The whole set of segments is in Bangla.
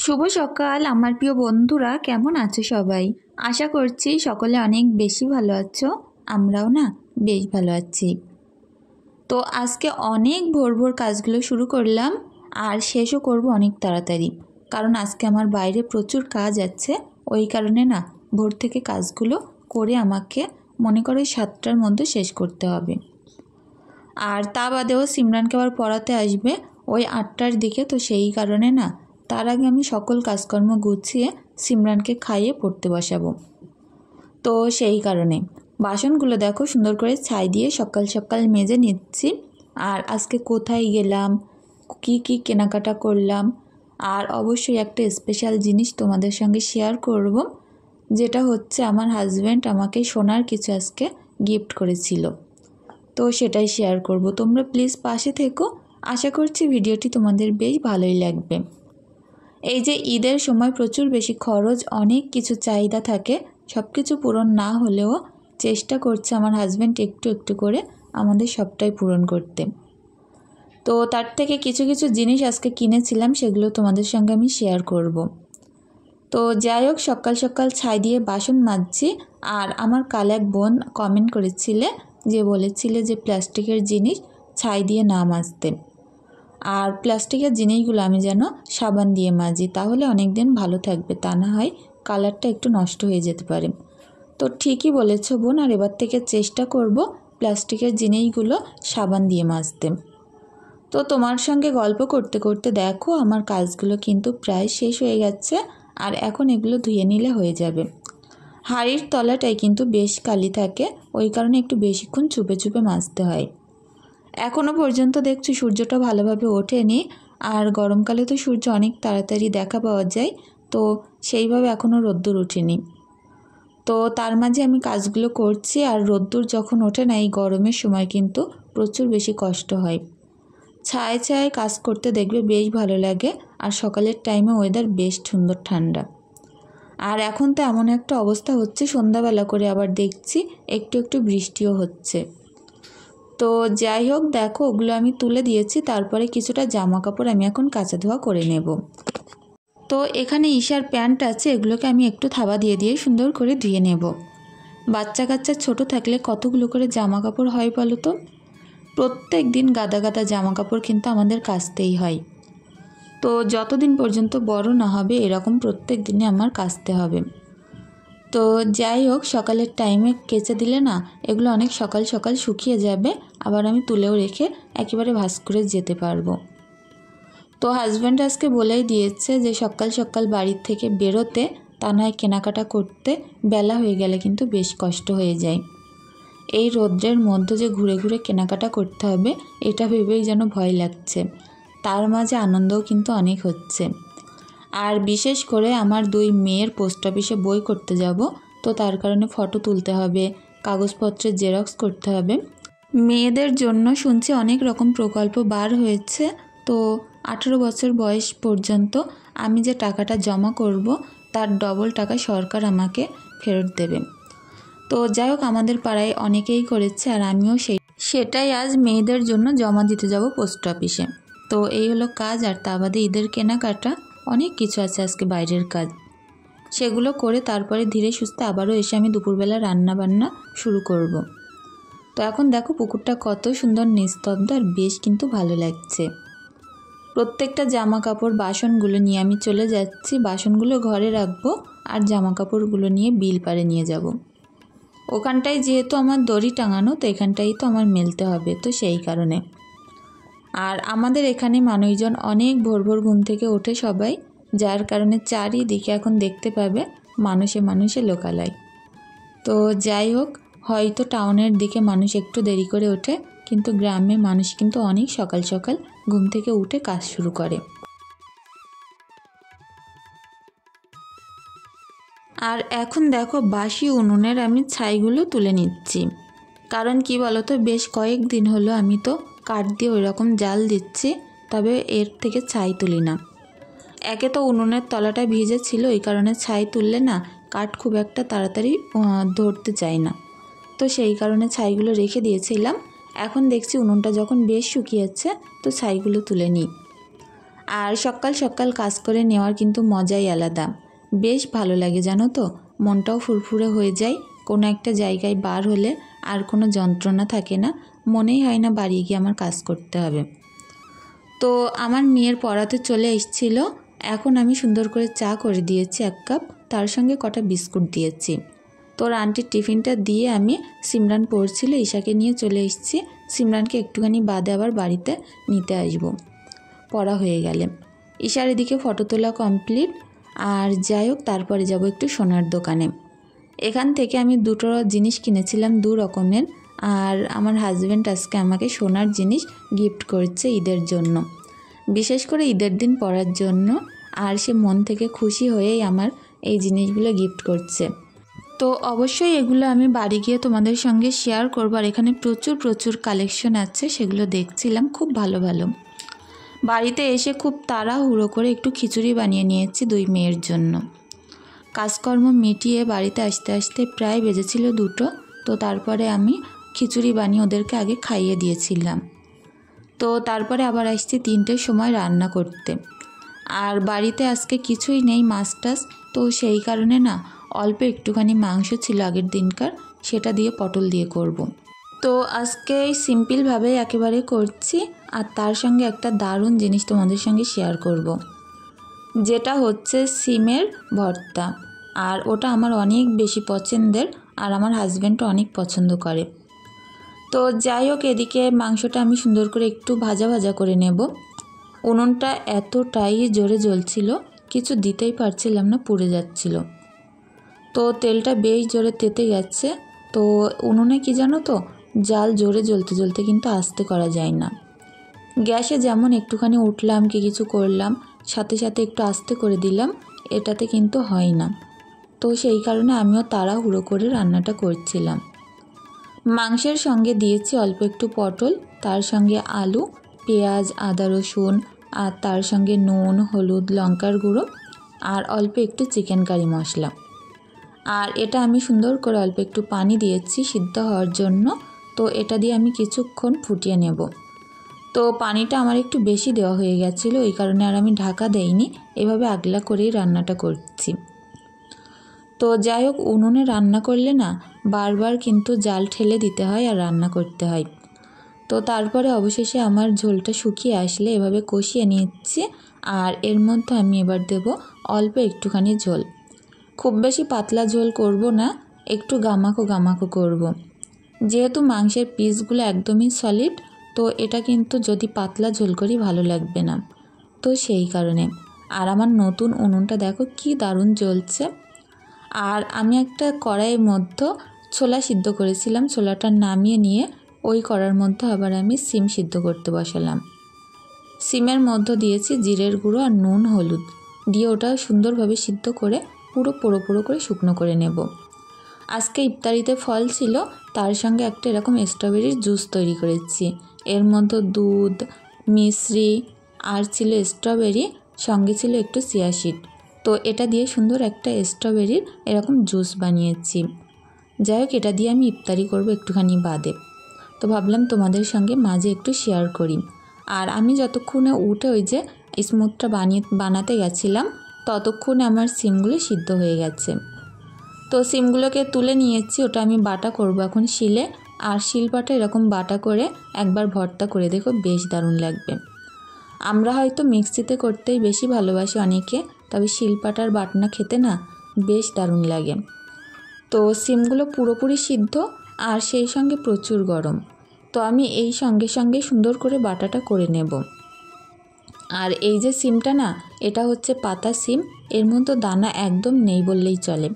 শুভ সকাল আমার প্রিয় বন্ধুরা, কেমন আছো সবাই? আশা করছি সকলে অনেক বেশি ভালো আছো। আমরাও না বেশ ভালো আছি। তো আজকে অনেক ভোর ভোর কাজগুলো শুরু করলাম আর শেষও করব অনেক তাড়াতাড়ি, কারণ আজকে আমার বাইরে প্রচুর কাজ আছে। ওই কারণে না ভোর থেকে কাজগুলো করে আমাকে মনে করো 7টার মধ্যে শেষ করতে হবে। আর তা বাদেও সিমরানকে আবার পড়াতে আসবে ওই 8টার দিকে, তো সেই কারণে না তার আগে আমি সকল কাজকর্ম গুছিয়ে সিমরানকে খাইয়ে পড়তে বসাবো। তো সেই কারণে বাসনগুলো দেখো সুন্দর করে ছাই দিয়ে সকাল সকাল মেজে নিচ্ছি। আর আজকে কোথায় গেলাম, কি কি কেনাকাটা করলাম, আর অবশ্যই একটা স্পেশাল জিনিস তোমাদের সঙ্গে শেয়ার করব, যেটা হচ্ছে আমার হাজব্যান্ড আমাকে সোনার কিছু আজকে গিফট করেছিল। তো সেটাই শেয়ার করব, তোমরা প্লিজ পাশে থেকো। আশা করছি ভিডিওটি তোমাদের বেশ ভালোই লাগবে। এই যে ঈদের সময় প্রচুর বেশি খরচ, অনেক কিছু চাহিদা থাকে, সব কিছু পূরণ না হলেও চেষ্টা করছে আমার হাজব্যান্ড একটু একটু করে আমাদের সবটাই পূরণ করতে। তো তার থেকে কিছু কিছু জিনিস আজকে কিনেছিলাম, সেগুলো তোমাদের সঙ্গে আমি শেয়ার করব। তো যাই হোক, সকাল সকাল ছাই দিয়ে বাসন মাজছি। আর আমার কাল এক বোন কমেন্ট করেছিলে, যে বলেছিলে যে প্লাস্টিকের জিনিস ছাই দিয়ে না মাজতে, আর প্লাস্টিকের জিনিসগুলো আমি যেন সাবান দিয়ে মাজি, তাহলে অনেক দিন ভালো থাকবে, তা না হয় কালারটা একটু নষ্ট হয়ে যেতে পারে। তো ঠিকই বলেছো বোন, আর এবার থেকে চেষ্টা করব প্লাস্টিকের জিনিসগুলো সাবান দিয়ে মাজতে। তো তোমার সঙ্গে গল্প করতে করতে দেখো আমার কাজগুলো কিন্তু প্রায় শেষ হয়ে গেছে, আর এখন এগুলো ধুয়ে নিলে হয়ে যাবে। হাঁড়ির তলাটায় কিন্তু বেশ কালি থাকে, ওই কারণে একটু বেশিক্ষণ চুপে চুপে মাজতে হয়। এখনও পর্যন্ত দেখছি সূর্যটা ভালোভাবে ওঠেনি, আর গরমকালে তো সূর্য অনেক তাড়াতাড়ি দেখা পাওয়া যায়, তো সেইভাবে এখনও রোদ্দুর ওঠেনি। তো তার মাঝে আমি কাজগুলো করছি, আর রোদ্দুর যখন ওঠে না এই গরমের সময় কিন্তু প্রচুর বেশি কষ্ট হয়। ছায় ছায় কাজ করতে দেখবে বেশ ভালো লাগে, আর সকালের টাইমে ওয়েদার বেশ সুন্দর ঠান্ডা। আর এখন তো এমন একটা অবস্থা হচ্ছে, সন্ধ্যাবেলা করে আবার দেখছি একটু একটু বৃষ্টিও হচ্ছে। তো যাই হোক, দেখো ওগুলো আমি তুলে দিয়েছি, তারপরে কিছুটা জামা কাপড় আমি এখন কাচা ধোয়া করে নেব। তো এখানে ঈশার প্যান্ট আছে, এগুলোকে আমি একটু থাবা দিয়ে দিয়ে সুন্দর করে ধুয়ে নেব। বাচ্চা কাচ্চা ছোট থাকলে কতগুলো করে জামা কাপড় হয় বলো তো? প্রত্যেক দিন গাদা গাদা জামা কাপড় কিন্তু আমাদের কাচতেই হয়। তো যতদিন পর্যন্ত বড় না হবে এরকম প্রত্যেক দিনে আমার কাচতে হবে। তো যাই হোক, সকালের টাইমে কেচে দিলে না এগুলো অনেক সকাল সকাল শুকিয়ে যাবে, আবার আমি তুলেও রেখে একেবারে ভাঁজ করে যেতে পারবো। তো হাজব্যান্ড আজকে বলেই দিয়েছে যে সকাল সকাল বাড়ির থেকে বেরোতে, তা নয় কেনাকাটা করতে বেলা হয়ে গেলে কিন্তু বেশ কষ্ট হয়ে যায়। এই রৌদ্রের মধ্যে যে ঘুরে ঘুরে কেনাকাটা করতে হবে এটা ভেবেই যেন ভয় লাগছে, তার মাঝে আনন্দও কিন্তু অনেক হচ্ছে। আর বিশেষ করে আমার 2 মেয়ের পোস্ট অফিসে বই করতে যাব, তো তার কারণে ফটো তুলতে হবে, কাগজপত্রের জেরক্স করতে হবে। মেয়েদের জন্য শুনছি অনেক রকম প্রকল্প বার হয়েছে, তো 18 বছর বয়স পর্যন্ত আমি যে টাকাটা জমা করব তার ডবল টাকা সরকার আমাকে ফেরত দেবে। তো যাই হোক, আমাদের পাড়ায় অনেকেই করেছে, আর আমিও সেটাই আজ মেয়েদের জন্য জমা দিতে যাব পোস্ট অফিসে। তো এই হলো কাজ, আর তা বাদে ঈদের কেনাকাটা অনেক কিছু আছে আজকে বাইরের কাজ, সেগুলো করে তারপরে ধীরে সুস্থে আবারও এসে আমি দুপুরবেলা রান্না বান্না শুরু করব। তো এখন দেখো পুকুরটা কত সুন্দর নিস্তব্ধ, আর বেশ কিন্তু ভালো লাগছে। প্রত্যেকটা জামা কাপড় বাসনগুলো নিয়ে আমি চলে যাচ্ছি, বাসনগুলো ঘরে রাখবো আর জামা কাপড়গুলো নিয়ে বিল পাড়ে নিয়ে যাব। ওখানটায় যেহেতু আমার দড়ি টাঙানো, তো এখানটাই তো আমার মেলতে হবে, তো সেই কারণে। আর আমাদের এখানে মানুষজন অনেক ভোর ভোর ঘুম থেকে ওঠে সবাই, যার কারণে চারিদিকে এখন দেখতে পাবে মানুষে মানুষে লোকালয়। তো যাই হোক, হয়তো টাউনের দিকে মানুষ একটু দেরি করে ওঠে, কিন্তু গ্রামে মানুষ কিন্তু অনেক সকাল সকাল ঘুম থেকে উঠে কাজ শুরু করে। আর এখন দেখো বাসি উনুনের আমি ছাইগুলো তুলে নিচ্ছি, কারণ কি বলতো, বেশ কয়েকদিন হলো আমি তো কাঠ দিয়ে ওই রকম জাল দিচ্ছি, তবে এর থেকে ছাই তুলি না। একে তো উনুনের তলাটা ভিজে ছিল, এই কারণে ছাই তুললে না কাঠ খুব একটা তাড়াতাড়ি ধরতে চায় না, তো সেই কারণে ছাইগুলো রেখে দিয়েছিলাম। এখন দেখছি উনুনটা যখন বেশ শুকিয়েছে, তো ছাইগুলো তুলে নিই। আর সকাল সকাল কাজ করে নেওয়ার কিন্তু মজাই আলাদা, বেশ ভালো লাগে জানো তো, মনটাও ফুরফুরে হয়ে যায়। কোনো একটা জায়গায় বার হলে আর কোনো যন্ত্রণা থাকে না, মনেই হয় না বাড়ি গিয়ে আমার কাজ করতে হবে। তো আমার মেয়ের পড়াতে চলে এসেছিল, এখন আমি সুন্দর করে চা করে দিয়েছি 1 কাপ, তার সঙ্গে কটা বিস্কুট দিয়েছি। তোর আন্টির টিফিনটা দিয়ে আমি সিমরান পড়ছিল, ঈশাকে নিয়ে চলে এসেছি। সিমরানকে একটুখানি বাদে আবার বাড়িতে নিতে আসবো পড়া হয়ে গেলে। ঈশার এদিকে ফটো তোলা কমপ্লিট। আর যাই হোক, তারপরে যাব একটু সোনার দোকানে। এখান থেকে আমি 2টো জিনিস কিনেছিলাম 2 রকমের। আর আমার হাজব্যান্ড আজকে আমাকে সোনার জিনিস গিফট করেছে ঈদের জন্য, বিশেষ করে ঈদের দিন পরার জন্য। আর সে মন থেকে খুশি হয়েই আমার এই জিনিসগুলো গিফট করছে। তো অবশ্যই এগুলো আমি বাড়ি গিয়ে তোমাদের সঙ্গে শেয়ার করবো। আর এখানে প্রচুর প্রচুর কালেকশন আছে, সেগুলো দেখছিলাম, খুব ভালো ভালো। বাড়িতে এসে খুব তাড়াহুড়ো করে একটু খিচুড়ি বানিয়ে নিয়েছি 2 মেয়ের জন্য। কাজকর্ম মিটিয়ে বাড়িতে আসতে আসতে প্রায় বেজেছিল 2টো। তো তারপরে আমি খিচুড়ি বানিয়ে ওদেরকে আগে খাইয়ে দিয়েছিলাম। তো তারপরে আবার আসছি 3টের সময় রান্না করতে। আর বাড়িতে আজকে কিছুই নেই, মাছ টাছ, তো সেই কারণে না অল্প একটুখানি মাংস ছিল আগের দিনকার, সেটা দিয়ে পটল দিয়ে করব। তো আজকে এই সিম্পলভাবে একেবারে করছি। আর তার সঙ্গে একটা দারুণ জিনিস তোমাদের সঙ্গে শেয়ার করব, যেটা হচ্ছে সিমের ভর্তা। আর ওটা আমার অনেক বেশি পছন্দের, আর আমার হাজব্যান্ডও অনেক পছন্দ করে। তো যাই হোক, এদিকে মাংসটা আমি সুন্দর করে একটু ভাজা ভাজা করে নেব। উনুনটা এতটাই জোরে জ্বলছিল, কিছু দিতেই পারছিলাম না, পুড়ে যাচ্ছিল। তো তেলটা বেশ জোরে তেতে গেছে। তো উনুনে কি জানো তো, জাল জোরে জ্বলতে জ্বলতে কিন্তু আস্তে করা যায় না। গ্যাসে যেমন একটুখানি উঠলাম কি কিছু করলাম, সাথে সাথে একটু আস্তে করে দিলাম, এটাতে কিন্তু হয় না। তো সেই কারণে আমিও তাড়াহুড়ো করে রান্নাটা করছিলাম। মাংসের সঙ্গে দিয়েছি অল্প একটু পটল, তার সঙ্গে আলু, পেঁয়াজ, আদা রসুন, আর তার সঙ্গে নুন, হলুদ, লঙ্কার গুঁড়ো, আর অল্প একটু চিকেন কারি মশলা। আর এটা আমি সুন্দর করে অল্প একটু পানি দিয়েছি সিদ্ধ হওয়ার জন্য। তো এটা দিয়ে আমি কিছুক্ষণ ফুটিয়ে নেব। তো পানিটা আমার একটু বেশি দেওয়া হয়ে গেছিলো, এই কারণে আর আমি ঢাকা দেইনি, এভাবে আগলা করেই রান্নাটা করছি। তো যাই হোক, উনুনে রান্না করলে না বারবার কিন্তু জাল ঠেলে দিতে হয় আর রান্না করতে হয়। তো তারপরে অবশেষে আমার ঝোলটা শুকিয়ে আসলে এভাবে কষিয়ে নিচ্ছি। আর এর মধ্যে আমি এবার দেব অল্প একটুখানি ঝোল, খুব বেশি পাতলা ঝোল করব না, একটু গামাখো গামাখো করব। যেহেতু মাংসের পিসগুলো একদমই সলিড, তো এটা কিন্তু যদি পাতলা ঝোল করি ভালো লাগবে না, তো সেই কারণে। আর আমার নতুন উনুনটা দেখো কি দারুণ জ্বলছে। আর আমি একটা কড়াইয়ের মধ্যে ছোলা সিদ্ধ করেছিলাম, ছোলাটা নামিয়ে নিয়ে ওই কড়ার মধ্যে আবার আমি সিম সিদ্ধ করতে বসালাম। সিমের মধ্যে দিয়েছি জিরের গুঁড়ো আর নুন, হলুদ দিয়ে ওটা সুন্দরভাবে সিদ্ধ করে পুরো পোড়ো পোড়ো করে শুকনো করে নেব। আজকে ইফতারিতে ফল ছিল, তার সঙ্গে একটা এরকম স্ট্রবেরির জুস তৈরি করেছি। এর মধ্যে দুধ, মিশ্রি, আর ছিল স্ট্রবেরি, সঙ্গে ছিল একটু চিয়া সিড। তো এটা দিয়ে সুন্দর একটা স্ট্রবেরির এরকম জুস বানিয়েছি। যাই হোক, এটা দিয়ে আমি ইফতারি করব একটুখানি বাদে। তো ভাবলাম তোমাদের সঙ্গে মাঝে একটু শেয়ার করি। আর আমি যতক্ষণে উঠে ওই যে স্মুথটা বানাতে গেছিলাম, ততক্ষণে আমার সিমগুলো সিদ্ধ হয়ে গেছে। তো সিমগুলোকে তুলে নিয়েছি, ওটা আমি বাটা করব এখন শিলে। আর শিলপাটা এরকম বাটা করে একবার ভর্তা করে দেখো, বেশ দারুণ লাগবে। আমরা হয়তো মিক্সিতে করতেই বেশি ভালোবাসি অনেকে, তবে শিলপাটার বাটনা খেতে না বেশ দারুণ লাগে। তো সিমগুলো পুরোপুরি সিদ্ধ আর সেই সঙ্গে প্রচুর গরম। তো আমি এই সঙ্গে সঙ্গে সুন্দর করে বাটাটা করে নেব। আর এই যে সিমটা না, এটা হচ্ছে পাতা সিম, এর মধ্যে দানা একদম নেই বললেই চলে।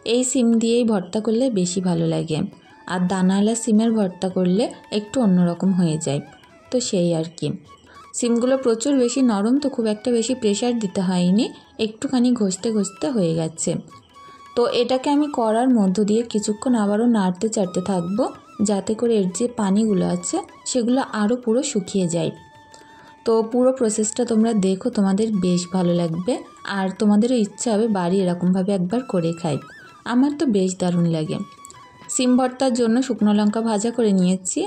এই সিম দিয়েই ভর্তা করলে বেশি ভালো লাগে, আর দানাওয়ালা সিমের ভর্তা করলে একটু অন্যরকম হয়ে যায়। তো সেই আর কি। সিমগুলো প্রচুর বেশি নরম, তো খুব একটা বেশি প্রেশার দিতে হয়নি, একটুখানি ঘষতে ঘষতে হয়ে গেছে। তো এটাকে আমি কড়ার মধ্য দিয়ে কিছুক্ষণ আবারও নাড়তে চাড়তে থাকবো, যাতে করে এর যে পানিগুলো আছে সেগুলো আরও পুরো শুকিয়ে যায়। তো পুরো প্রসেসটা তোমরা দেখো, তোমাদের বেশ ভালো লাগবে। আর তোমাদেরও ইচ্ছা হবে বাড়ি এরকমভাবে একবার করে খাই। আমার তো বেশ দারুণ লাগে। সিম ভর্তার জন্য শুকনো লঙ্কা ভাজা করে নিয়েছি,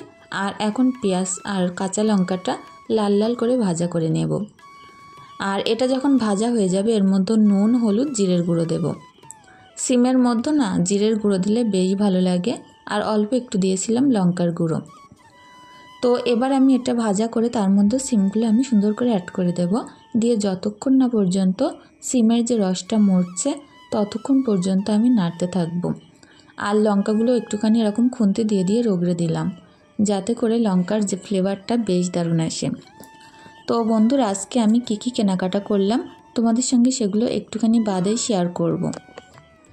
আর এখন পেঁয়াজ আর কাঁচা লঙ্কাটা লাল লাল করে ভাজা করে নেব। আর এটা যখন ভাজা হয়ে যাবে এর মধ্যে নুন, হলুদ, জিরের গুঁড়ো দেব। সিমের মধ্যে না জিরের গুঁড়ো দিলে বেশ ভালো লাগে, আর অল্প একটু দিয়েছিলাম লঙ্কার গুঁড়ো। তো এবার আমি এটা ভাজা করে তার মধ্যে সিমগুলো আমি সুন্দর করে অ্যাড করে দেব, দিয়ে যতক্ষণ না পর্যন্ত সিমের যে রসটা মরছে ততক্ষণ পর্যন্ত আমি নাড়তে থাকব। আর লঙ্কাগুলো একটুখানি এরকম খুন্তি দিয়ে দিয়ে রগড়ে দিলাম, যাতে করে লঙ্কার যে ফ্লেভারটা বেশ দারুণ আসে। তো বন্ধুরা, আজকে আমি কী কেনাকাটা করলাম তোমাদের সঙ্গে সেগুলো একটুখানি বাদেই শেয়ার করব।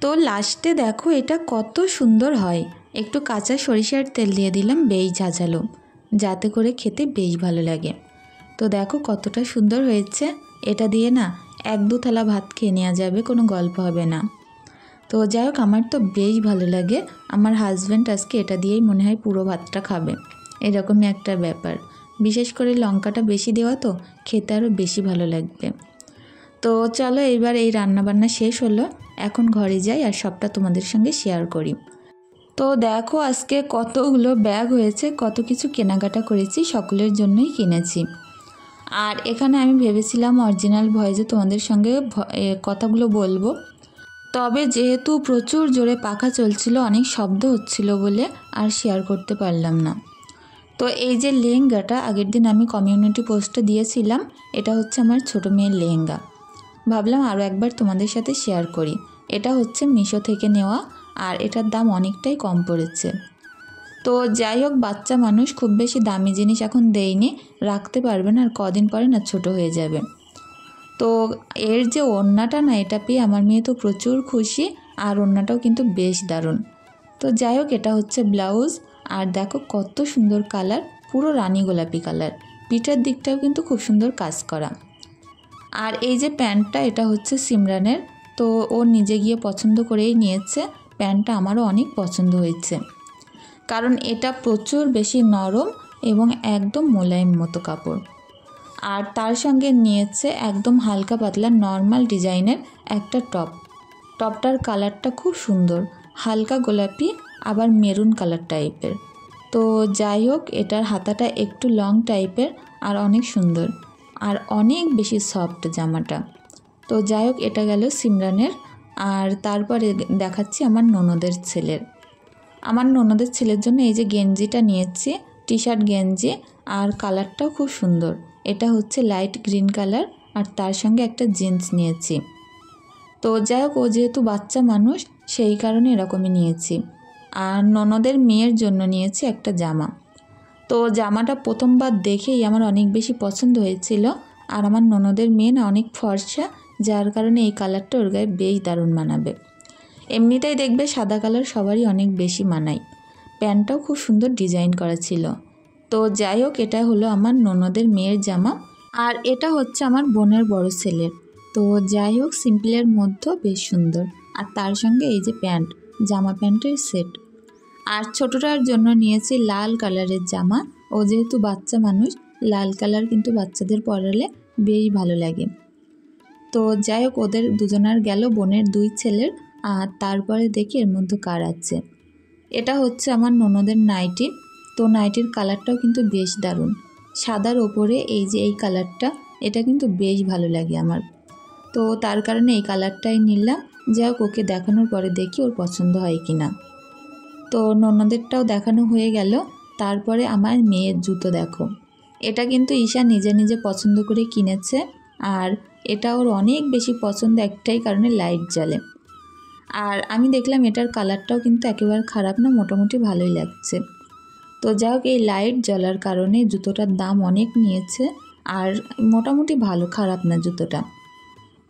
তো লাস্টে দেখো এটা কত সুন্দর হয়। একটু কাঁচা সরিষার তেল দিয়ে দিলাম বেশ ঝাঁঝালো, যাতে করে খেতে বেশ ভালো লাগে। তো দেখো কতটা সুন্দর হয়েছে। এটা দিয়ে না 1-2 থালা ভাত খেয়ে নেওয়া যাবে, কোনো গল্প হবে না। তো যাই হোক, আমার তো বেশ ভালো লাগে। আমার হাজব্যান্ড আজকে এটা দিয়েই মনে হয় পুরো ভাতটা খাবে, এরকমই একটা ব্যাপার। বিশেষ করে লঙ্কাটা বেশি দেওয়া তো খেতে আরও বেশি ভালো লাগবে। তো চলো, এবার এই রান্নাবান্না শেষ হলো, এখন ঘরে যাই আর সবটা তোমাদের সঙ্গে শেয়ার করি। তো দেখো আজকে কতগুলো ব্যাগ হয়েছে, কত কিছু কেনাকাটা করেছি, সকলের জন্যই কিনেছি। আর এখানে আমি ভেবেছিলাম অরিজিনাল ভয়েসে তোমাদের সঙ্গে কথাগুলো বলবো, তবে যেহেতু প্রচুর জোরে পাখা চলছিল, অনেক শব্দ হচ্ছিল বলে আর শেয়ার করতে পারলাম না। তো এই যে লেহেঙ্গাটা আগের দিন আমি কমিউনিটি পোস্টে দিয়েছিলাম, এটা হচ্ছে আমার ছোটো মেয়ের লেহেঙ্গা। ভাবলাম আরও একবার তোমাদের সাথে শেয়ার করি। এটা হচ্ছে মিশো থেকে নেওয়া, আর এটার দাম অনেকটাই কম পড়েছে। তো যাই হোক, বাচ্চা মানুষ, খুব বেশি দামি জিনিস এখন দেয়নি, রাখতে পারবে না, আর কদিন পরে না ছোট হয়ে যাবে। তো এর যে ওড়নাটা না, এটা পেয়ে আমার মেয়ে তো প্রচুর খুশি, আর ওড়নাটাও কিন্তু বেশ দারুণ। তো যাই হোক, এটা হচ্ছে ব্লাউজ, আর দেখো কত সুন্দর কালার, পুরো রানী গোলাপি কালার। পিঠের দিকটাও কিন্তু খুব সুন্দর কাজ করা। আর এই যে প্যান্টটা, এটা হচ্ছে সিমরানের। তো ও নিজে গিয়ে পছন্দ করেই নিয়েছে। প্যান্টটা আমারও অনেক পছন্দ হয়েছে, কারণ এটা প্রচুর বেশি নরম এবং একদম মোলায়েম মতো কাপড়। আর তার সঙ্গে নিয়েছে একদম হালকা পাতলা নর্মাল ডিজাইনের একটা টপটার কালারটা খুব সুন্দর, হালকা গোলাপি আবার মেরুন কালার টাইপের। তো যাই হোক, এটার হাতাটা একটু লং টাইপের আর অনেক সুন্দর, আর অনেক বেশি সফট জামাটা। তো যাই হোক, এটা গেল সিমরানের। আর তারপরে দেখাচ্ছি আমার ননদের ছেলের জন্য এই যে গেঞ্জিটা নিয়েছি, টি শার্ট গেঞ্জি, আর কালারটাও খুব সুন্দর। এটা হচ্ছে লাইট গ্রিন কালার, আর তার সঙ্গে একটা জিন্স নিয়েছি। তো যাই হোক, ও যেহেতু বাচ্চা মানুষ সেই কারণে এরকমই নিয়েছি। আর ননদের মেয়ের জন্য নিয়েছি একটা জামা। তো জামাটা প্রথমবার দেখেই আমার অনেক বেশি পছন্দ হয়েছিল, আর আমার ননদের মেয়ে না অনেক ফর্সা, যার কারণে এই কালারটা ওর গায়ে বেশ দারুণ মানাবে। এমনিতেই দেখবে সাদা কালার সবারই অনেক বেশি মানায়। প্যান্টটাও খুব সুন্দর ডিজাইন করা ছিল। তো যাই হোক, এটা হলো আমার ননদের মেয়ের জামা, আর এটা হচ্ছে আমার বোনের বড় ছেলের। তো যাই হোক, সিম্পলের মধ্যে বেশ সুন্দর। আর তার সঙ্গে এই যে প্যান্ট, জামা প্যান্টের সেট। আর ছোটটার জন্য নিয়েছি লাল কালারের জামা। ও যেহেতু বাচ্চা মানুষ, লাল কালার কিন্তু বাচ্চাদের পরালে বেশ ভালো লাগে। তো যাই হোক, ওদের দুজনার গেল, বোনের 2 ছেলের। আর তারপরে দেখি এর মধ্যে কার আছে। এটা হচ্ছে আমার ননদের নাইটি। তো নাইটির কালারটাও কিন্তু বেশ দারুণ, সাদার ওপরে এই যে এই কালারটা, এটা কিন্তু বেশ ভালো লাগে আমার। তো তার কারণে এই কালারটাই নিলাম। যাই হোক, ওকে দেখানোর পরে দেখি ওর পছন্দ হয় কি না। তো ননদেরটাও দেখানো হয়ে গেল। তারপরে আমার মেয়ের জুতো দেখো, এটা কিন্তু ঈশা নিজে নিজে পছন্দ করে কিনেছে, আর এটা ওর অনেক বেশি পছন্দ একটাই কারণে, লাইট জ্বলে। আর আমি দেখলাম এটার কালারটাও কিন্তু একেবারে খারাপ না, মোটামুটি ভালোই লাগছে। তো যাই হোক, এই লাইট জ্বলার কারণে জুতোটার দাম অনেক নিয়েছে, আর মোটামুটি ভালো, খারাপ না জুতোটা।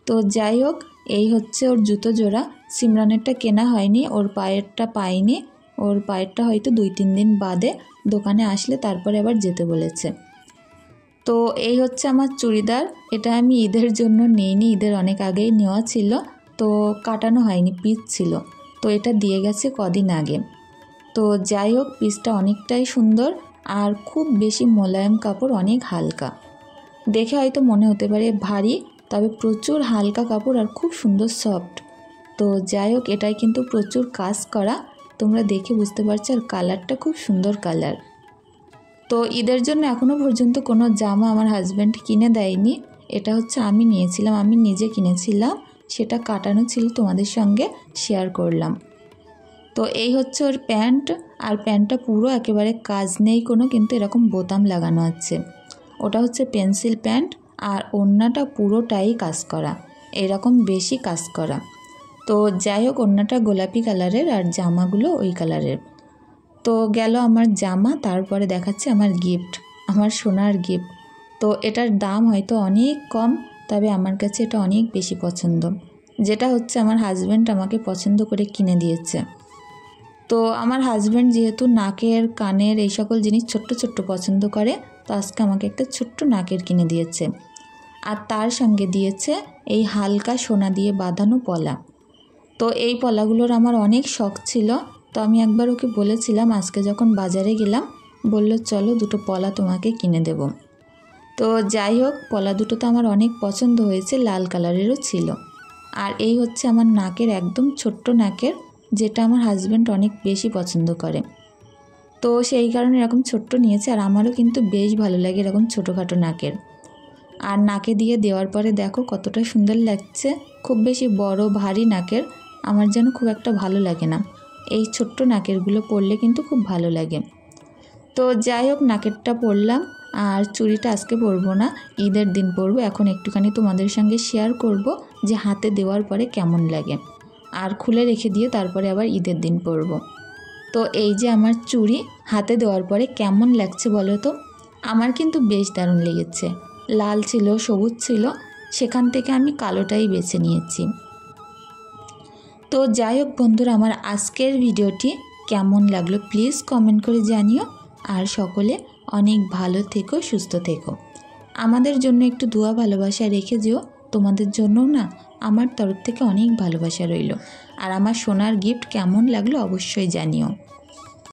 তো যাই হোক, এই হচ্ছে ওর জুতো জোড়া। সিমরানেরটা কেনা হয়নি, ওর পায়েরটা পাইনি। ওর পায়েরটা হয়তো 2-3 দিন বাদে দোকানে আসলে তারপরে আবার যেতে বলেছে। তো এই হচ্ছে আমার চুড়িদার। এটা আমি ঈদের জন্য নিইনি, ঈদের অনেক আগেই নেওয়া ছিল, তো কাটানো হয়নি, পিস ছিল। তো এটা দিয়ে গেছে কদিন আগে। তো যাই হোক, পিসটা অনেকটাই সুন্দর, আর খুব বেশি মোলায়েম কাপড়, অনেক হালকা। দেখে হয়তো মনে হতে পারে ভারী, তবে প্রচুর হালকা কাপড় আর খুব সুন্দর সফট। তো যাই হোক, এটাই কিন্তু প্রচুর কাজ করা, তোমরা দেখে বুঝতে পারছো। আর কালারটা খুব সুন্দর কালার। তো ঈদের জন্য এখনও পর্যন্ত কোনো জামা আমার হাজব্যান্ড কিনে দেয়নি। এটা হচ্ছে আমি নিয়েছিলাম, আমি নিজে কিনেছিলাম, সেটা কাটানো ছিল, তোমাদের সঙ্গে শেয়ার করলাম। তো এই হচ্ছে ওর প্যান্ট, আর প্যান্টটা পুরো একেবারে কাজ নেই কোনো, কিন্তু এরকম বোতাম লাগানো আছে। ওটা হচ্ছে পেন্সিল প্যান্ট, আর ওড়নাটা পুরোটাই কাজ করা, এরকম বেশি কাজ করা। তো যাই হোক, ওড়নাটা গোলাপি কালারের আর জামাগুলো ওই কালারের। তো গেল আমার জামা, তারপরে দেখাচ্ছে আমার গিফট, আমার সোনার গিফট। তো এটার দাম হয়তো অনেক কম, তবে আমার কাছে এটা অনেক বেশি পছন্দ, যেটা হচ্ছে আমার হাজব্যান্ড আমাকে পছন্দ করে কিনে দিয়েছে। তো আমার হাজব্যান্ড যেহেতু নাকের কানের এই সকল জিনিস ছোট্ট ছোট্ট পছন্দ করে, তো আজকে আমাকে একটা ছোট্ট নাকের কিনে দিয়েছে। আর তার সঙ্গে দিয়েছে এই হালকা সোনা দিয়ে বাঁধানো পলা। তো এই পলাগুলোর আমার অনেক শখ ছিল। তো আমি একবার ওকে বলেছিলাম, আজকে যখন বাজারে গেলাম, বলল চলো দুটো পলা তোমাকে কিনে দেব। তো যাই হোক, পলা দুটো তো আমার অনেক পছন্দ হয়েছে, লাল কালারেরও ছিল। আর এই হচ্ছে আমার নাকের, একদম ছোট্ট নাকের, যেটা আমার হাজব্যান্ড অনেক বেশি পছন্দ করে। তো সেই কারণে এরকম ছোট্ট নিয়েছে, আর আমারও কিন্তু বেশ ভালো লাগে এরকম ছোটোখাটো নাকের। আর নাকে দিয়ে দেওয়ার পরে দেখো কতটা সুন্দর লাগছে। খুব বেশি বড় ভারী নাকের আমার যেন খুব একটা ভালো লাগে না, এই ছোট্ট নাকেরগুলো পরলে কিন্তু খুব ভালো লাগে। তো যাই হোক, নাকেরটা পরলাম, আর চুড়িটা আজকে পরবো না, ঈদের দিন পরবো। এখন একটুখানি তোমাদের সঙ্গে শেয়ার করব যে হাতে দেওয়ার পরে কেমন লাগে, আর খুলে রেখে দিয়ে তারপরে আবার ঈদের দিন পরবো। তো এই যে আমার চুড়ি হাতে দেওয়ার পরে কেমন লাগছে বলো তো? আমার কিন্তু বেশ দারুণ লেগেছে। লাল ছিল, সবুজ ছিল, সেখান থেকে আমি কালোটাই বেছে নিয়েছি। তো যাই হোক বন্ধুরা, আমার আজকের ভিডিওটি কেমন লাগলো প্লিজ কমেন্ট করে জানিও। আর সকলে অনেক ভালো থেকো, সুস্থ থেকো। আমাদের জন্য একটু দোয়া ভালোবাসা রেখে যেও, তোমাদের জন্যও না আমার তরফ থেকে অনেক ভালোবাসা রইল। আর আমার সোনার গিফট কেমন লাগলো অবশ্যই জানিও।